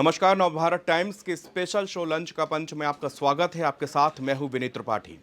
नमस्कार, नवभारत टाइम्स के special show lunch का पंच में आपका स्वागत है। आपके साथ मैं हूं विनीत त्रिपाठी।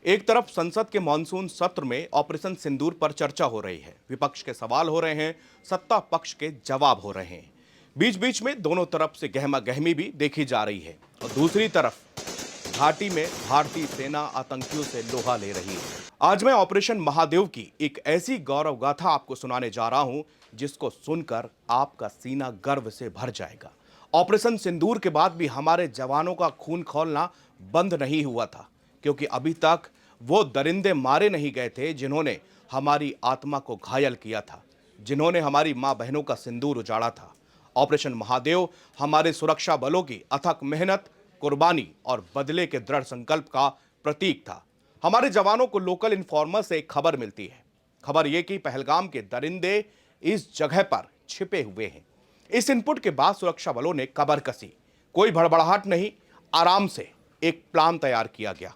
एक तरफ संसद के मॉनसून सत्र में ऑपरेशन सिंदूर पर चर्चा हो रही है, विपक्ष के सवाल हो रहे हैं, सत्ता पक्ष के जवाब हो रहे हैं। बीच बीच में दोनों तरफ से गहमा गहमी भी देखी जा रही है और दूसरी तरफ घाटी में भारतीय सेना आतंकियों से लोहा ले रही है। आज मैं ऑपरेशन महादेव की एक ऐसी गौरव गाथा आपको सुनाने जा रहा हूं जिसको सुनकर आपका सीना गर्व से भर जाएगा। ऑपरेशन सिंदूर के बाद भी हमारे जवानों का खून खौलना बंद नहीं हुआ था, क्योंकि अभी तक वो दरिंदे मारे नहीं गए थे जिन्होंने हमारी आत्मा को घायल किया था, जिन्होंने हमारी मां बहनों का सिंदूर उजाड़ा था। ऑपरेशन महादेव हमारे सुरक्षा बलों की अथक मेहनत, कुर्बानी और बदले के दृढ़ संकल्प का प्रतीक था। हमारे जवानों को लोकल इन्फॉर्मर से एक खबर मिलती है। खबर यह कि पहलगाम के दरिंदे इस जगह पर छिपे हुए हैं। इस इनपुट के बाद सुरक्षा बलों ने कबर कसी। कोई भड़बड़ाहट नहीं, आराम से एक प्लान तैयार किया गया।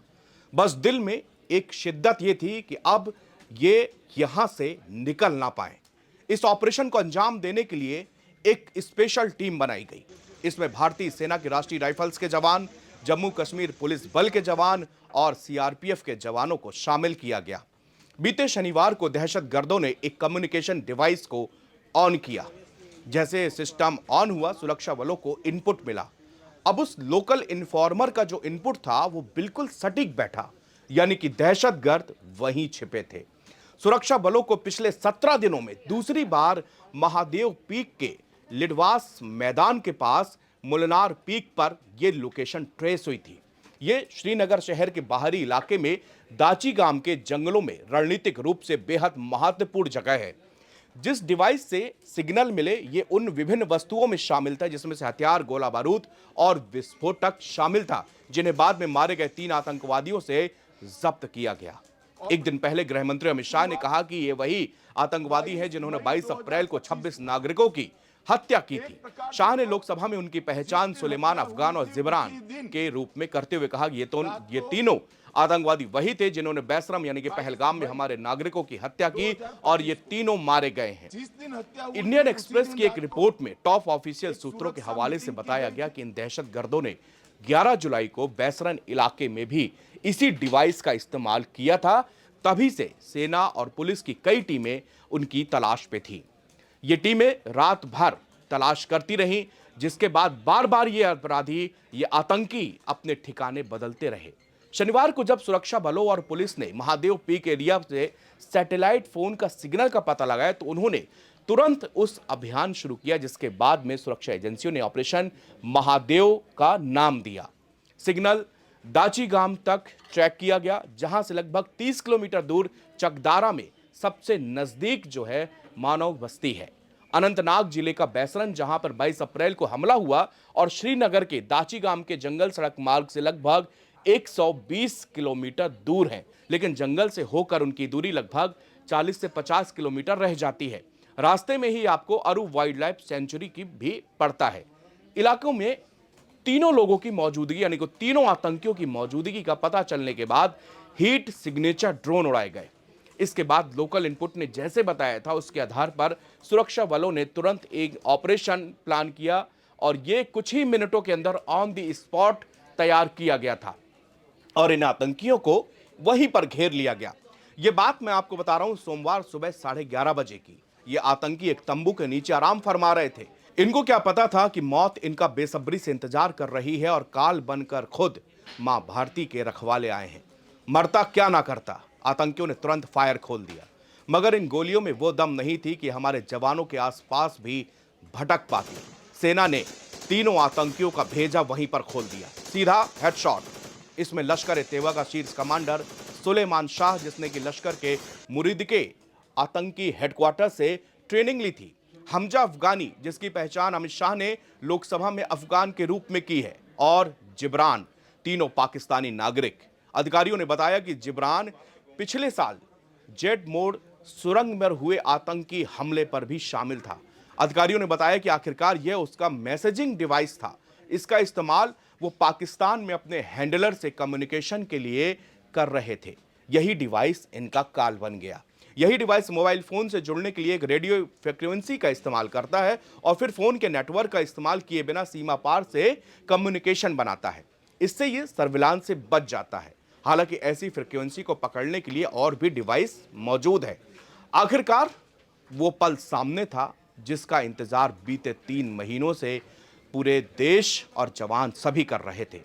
बस दिल में एक शिद्दत यह थी कि अब ये यहां से निकल ना पाए। इस ऑपरेशन को अंजाम देने के लिए एक स्पेशल टीम बनाई गई। इसमें भारतीय सेना की राष्ट्रीय राइफल्स के जवान, जम्मू कश्मीर पुलिस बल के जवान और सीआरपीएफ के जवानों को शामिल किया गया। बीते शनिवार को दहशतगर्दों ने एक कम्युनिकेशन डिवाइस को ऑन किया। जैसे सिस्टम ऑन हुआ, सुरक्षा बलों को इनपुट मिला। अब उस लोकल इन्फॉर्मर का जो इनपुट था वो बिल्कुल सटीक बैठा, यानी कि दहशतगर्द वहीं छिपे थे। सुरक्षा बलों को पिछले 17 दिनों में दूसरी बार महादेव पीक के लिडवास मैदान के पास मुलनार पीक पर यह लोकेशन ट्रेस हुई थी। ये श्रीनगर शहर के बाहरी इलाके में दाची गांव के जंगलों में रणनीतिक रूप से बेहद महत्वपूर्ण जगह है। जिस डिवाइस से सिग्नल मिले ये उन विभिन्न वस्तुओं में शामिल था जिसमें से हथियार, गोला बारूद और विस्फोटक शामिल था, जिन्हें बाद में मारे गए 3 आतंकवादियों से जब्त किया गया। एक दिन पहले गृह मंत्री अमित शाह ने कहा कि ये वही आतंकवादी हैं जिन्होंने 22 अप्रैल को 26 नागरिकों की हत्या की थी। शाह ने लोकसभा में उनकी पहचान सुलेमान, अफगान और जिब्रान के रूप में करते हुए कहा कि ये तीनों आतंकवादी वही थे जिन्होंने बैसरम यानी कि पहलगाम में हमारे नागरिकों की हत्या की और ये तीनों मारे गए हैं। इंडियन एक्सप्रेस की एक रिपोर्ट में टॉप ऑफिशियल सूत्रों के हवाले से बताया गया कि इन दहशतगर्दों ने 11 जुलाई को बैसरन इलाके में भी इसी डिवाइस का इस्तेमाल किया था। तभी से सेना और पुलिस की कई टीमें उनकी तलाश पे थी। ये टीमें रात भर तलाश करती रहीं, जिसके बाद बार बार ये अपराधी, ये आतंकी अपने ठिकाने बदलते रहे। शनिवार को जब सुरक्षा बलों और पुलिस ने महादेव पीक एरिया से सैटेलाइट फोन का सिग्नल का पता लगाया तो उन्होंने तुरंत उस अभियान शुरू किया, जिसके बाद में सुरक्षा एजेंसियों ने ऑपरेशन महादेव का नाम दिया। सिग्नल दाची गांव तक ट्रैक किया गया, जहां से लगभग 30 किलोमीटर दूर चकदारा में सबसे नजदीक जो है मानव बस्ती है। अनंतनाग जिले का बैसरन, जहां पर 22 अप्रैल को हमला हुआ, और श्रीनगर के दाची गांव के जंगल सड़क मार्ग से लगभग 120 किलोमीटर दूर है, लेकिन जंगल से होकर उनकी दूरी लगभग 40 से 50 किलोमीटर रह जाती है। रास्ते में ही आपको अरू वाइल्ड लाइफ सेंचुरी की भी पड़ता है। इलाकों में तीनों लोगों की मौजूदगी यानी कि तीनों आतंकियों की मौजूदगी का पता चलने के बाद हीट सिग्नेचर ड्रोन उड़ाए गए। इसके बाद लोकल इनपुट ने जैसे बताया था उसके आधार पर सुरक्षा बलों ने तुरंत एक ऑपरेशन प्लान किया और ये कुछ ही मिनटों के अंदर ऑन द स्पॉट तैयार किया गया था और इन आतंकियों को वहीं पर घेर लिया गया। ये बात मैं आपको बता रहा हूं सोमवार सुबह 11:30 बजे की। ये आतंकी एक तंबू के नीचे आराम फरमा रहे थे। इनको क्या पता था कि मौत इनका बेसब्री से इंतजार कर रही है और काल बनकर खुद मां भारती के रखवाले आए हैं। मरता क्या ना करता, आतंकियों ने तुरंत फायर खोल दिया, मगर इन गोलियों में वो दम नहीं थी कि हमारे जवानों के आसपास भी भटक पाती। सेना ने तीनों आतंकियों का भेजा वहीं पर खोल दिया, सीधा हेडशॉट। इसमें लश्कर-ए-तैयबा का शीर्ष कमांडर सुलेमान शाह, जिसने कि लश्कर के मुरीद के आतंकी हेडक्वार्टर से ट्रेनिंग ली थी, हमजा अफगानी, जिसकी पहचान अमित शाह ने लोकसभा में अफगान के रूप में की है, और जिब्रान, तीनों पाकिस्तानी नागरिक। अधिकारियों ने बताया कि जिब्रान पिछले साल जेड मोड़ सुरंग में हुए आतंकी हमले पर भी शामिल था। अधिकारियों ने बताया कि आखिरकार यह उसका मैसेजिंग डिवाइस था। इसका इस्तेमाल वो पाकिस्तान में अपने हैंडलर से कम्युनिकेशन के लिए कर रहे थे। यही डिवाइस इनका काल बन गया। यही डिवाइस मोबाइल फोन से जुड़ने के लिए एक रेडियो फ्रिक्वेंसी का इस्तेमाल करता है और फिर फोन के नेटवर्क का इस्तेमाल किए बिना सीमा पार से कम्युनिकेशन बनाता है। इससे ये सर्विलांस से बच जाता है। हालांकि ऐसी फ्रिक्वेंसी को पकड़ने के लिए और भी डिवाइस मौजूद है। आखिरकार वो पल सामने था जिसका इंतजार बीते 3 महीनों से पूरे देश और जवान सभी कर रहे थे।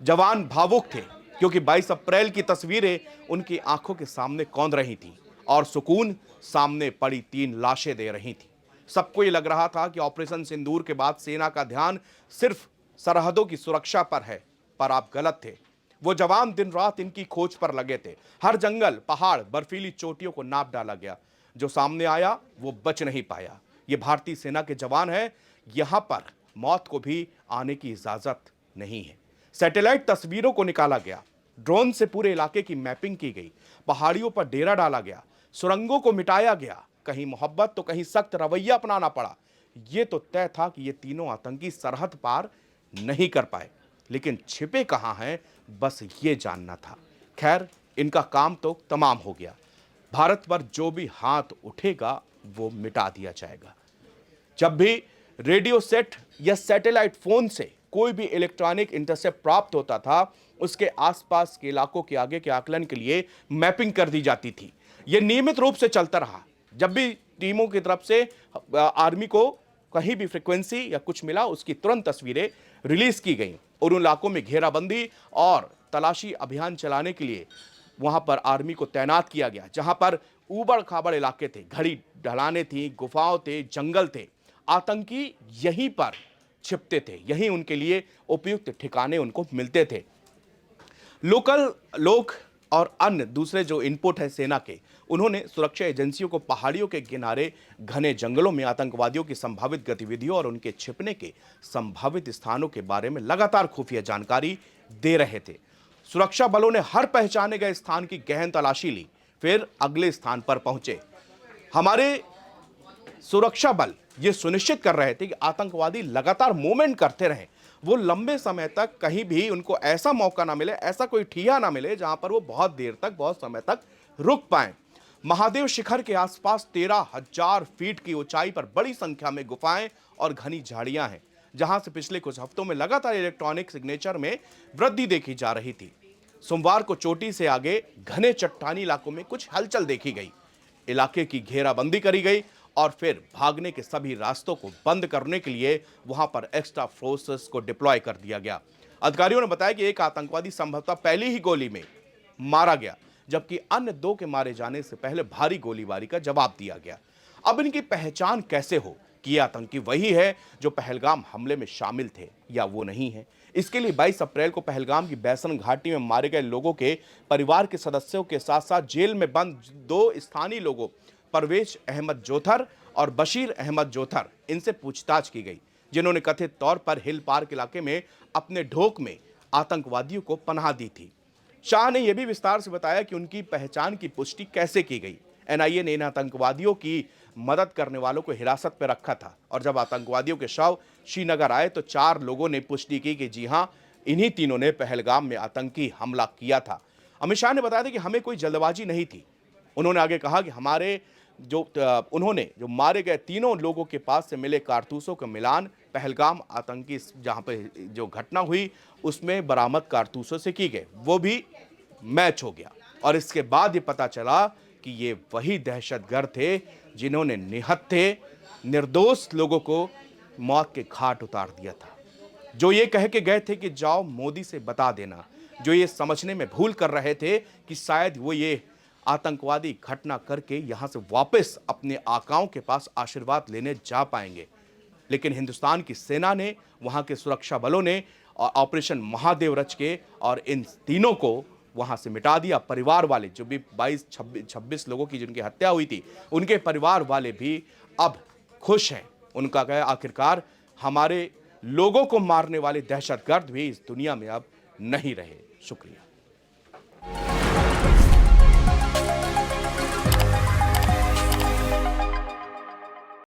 जवान भावुक थे क्योंकि 22 अप्रैल की तस्वीरें उनकी आंखों के सामने कौंध रही थी और सुकून सामने पड़ी 3 लाशें दे रही थी। सबको ये लग रहा था कि ऑपरेशन सिंदूर के बाद सेना का ध्यान सिर्फ सरहदों की सुरक्षा पर है, पर आप गलत थे। वो जवान दिन रात इनकी खोज पर लगे थे। हर जंगल, पहाड़, बर्फीली चोटियों को नाप डाला गया। जो सामने आया वो बच नहीं पाया। ये भारतीय सेना के जवान हैं। यहां पर मौत को भी आने की इजाजत नहीं है। सैटेलाइट तस्वीरों को निकाला गया, ड्रोन से पूरे इलाके की मैपिंग की गई, पहाड़ियों पर डेरा डाला गया, सुरंगों को मिटाया गया। कहीं मोहब्बत तो कहीं सख्त रवैया अपनाना पड़ा। यह तो तय था कि ये तीनों आतंकी सरहद पार नहीं कर पाए, लेकिन छिपे कहां हैं बस ये जानना था। खैर, इनका काम तो तमाम हो गया। भारत पर जो भी हाथ उठेगा वो मिटा दिया जाएगा। जब भी रेडियो सेट या सैटेलाइट फोन से कोई भी इलेक्ट्रॉनिक इंटरसेप्ट प्राप्त होता था, उसके आसपास के इलाकों के आगे के आकलन के लिए मैपिंग कर दी जाती थी। यह नियमित रूप से चलता रहा। जब भी टीमों की तरफ से आर्मी को कहीं भी फ्रीक्वेंसी या कुछ मिला, उसकी तुरंत तस्वीरें रिलीज की गई और उन इलाकों में घेराबंदी और तलाशी अभियान चलाने के लिए वहां पर आर्मी को तैनात किया गया। जहां पर ऊबड़ खाबड़ इलाके थे, घड़ी ढलाने थी, गुफाओं थे, जंगल थे। आतंकी यहीं पर छिपते थे, यहीं उनके लिए उपयुक्त ठिकाने उनको मिलते थे। लोकल लोग और अन्य दूसरे जो इनपुट है सेना के, उन्होंने सुरक्षा एजेंसियों को पहाड़ियों के किनारे घने जंगलों में आतंकवादियों की संभावित गतिविधियों और उनके छिपने के संभावित स्थानों के बारे में लगातार खुफिया जानकारी दे रहे थे। सुरक्षा बलों ने हर पहचाने गए स्थान की गहन तलाशी ली, फिर अगले स्थान पर पहुंचे। हमारे सुरक्षा बल ये सुनिश्चित कर रहे थे कि आतंकवादी लगातार मूवमेंट करते रहें। वो लंबे समय तक कहीं भी उनको ऐसा मौका ना मिले, ऐसा कोई ठिया ना मिले जहां पर वो बहुत देर तक, बहुत समय तक रुक पाएं। महादेव शिखर के आसपास 13,000 फीट की ऊंचाई पर बड़ी संख्या में गुफाएं और घनी झाड़ियां हैं, जहां से पिछले कुछ हफ्तों में लगातार इलेक्ट्रॉनिक सिग्नेचर में वृद्धि देखी जा रही थी। सोमवार को चोटी से आगे घने चट्टानी इलाकों में कुछ हलचल देखी गई। इलाके की घेराबंदी करी गई और फिर भागने के सभी रास्तों को बंद करने के लिए वहां पर एक्स्ट्रा फोर्सेस को डिप्लॉय कर दिया गया। अधिकारियों ने बताया कि एक आतंकवादी संभवतः पहली ही गोली में मारा गया, जबकि अन्य 2 के मारे जाने से पहले भारी गोलीबारी का जवाब दिया गया। अब इनकी पहचान कैसे हो कि यह आतंकी वही है जो पहलगाम हमले में शामिल थे या वो नहीं है? इसके लिए 22 अप्रैल को पहलगाम की बैसन घाटी में मारे गए लोगों के परिवार के सदस्यों के साथ साथ जेल में बंद 2 स्थानीय लोगों, परवेज अहमद जोथर और बशीर अहमद जोथर, इनसे पूछताछ की गई, जिन्होंने कथित तौर पर हिल पार्क इलाके में अपने ढोक में आतंकवादियों को पनाह दी थी। शाह ने यह भी विस्तार से बताया कि उनकी पहचान की पुष्टि कैसे की गई। एनआईए ने इन आतंकवादियों की मदद करने वालों को हिरासत में रखा था और जब आतंकवादियों के शव श्रीनगर आए तो 4 लोगों ने पुष्टि की कि जी हां, इन्हीं तीनों ने पहलगाम में आतंकी हमला किया था। अमित शाह ने बताया था कि हमें कोई जल्दबाजी नहीं थी। उन्होंने आगे कहा कि उन्होंने जो मारे गए तीनों लोगों के पास से मिले कारतूसों का मिलान पहलगाम आतंकी जहां पर जो घटना हुई उसमें बरामद कारतूसों से की गई, वो भी मैच हो गया और इसके बाद ये पता चला कि ये वही दहशतगर्द थे जिन्होंने निहत्थे निर्दोष लोगों को मौत के घाट उतार दिया था। जो ये कह के गए थे कि जाओ मोदी से बता देना, जो ये समझने में भूल कर रहे थे कि शायद वो ये आतंकवादी घटना करके यहां से वापस अपने आकाओं के पास आशीर्वाद लेने जा पाएंगे, लेकिन हिंदुस्तान की सेना ने, वहां के सुरक्षा बलों ने ऑपरेशन महादेव रच के और इन तीनों को वहां से मिटा दिया। परिवार वाले जो भी 26 लोगों की जिनकी हत्या हुई थी, उनके परिवार वाले भी अब खुश हैं। उनका कहा आखिरकार हमारे लोगों को मारने वाले दहशतगर्द भी इस दुनिया में अब नहीं रहे। शुक्रिया।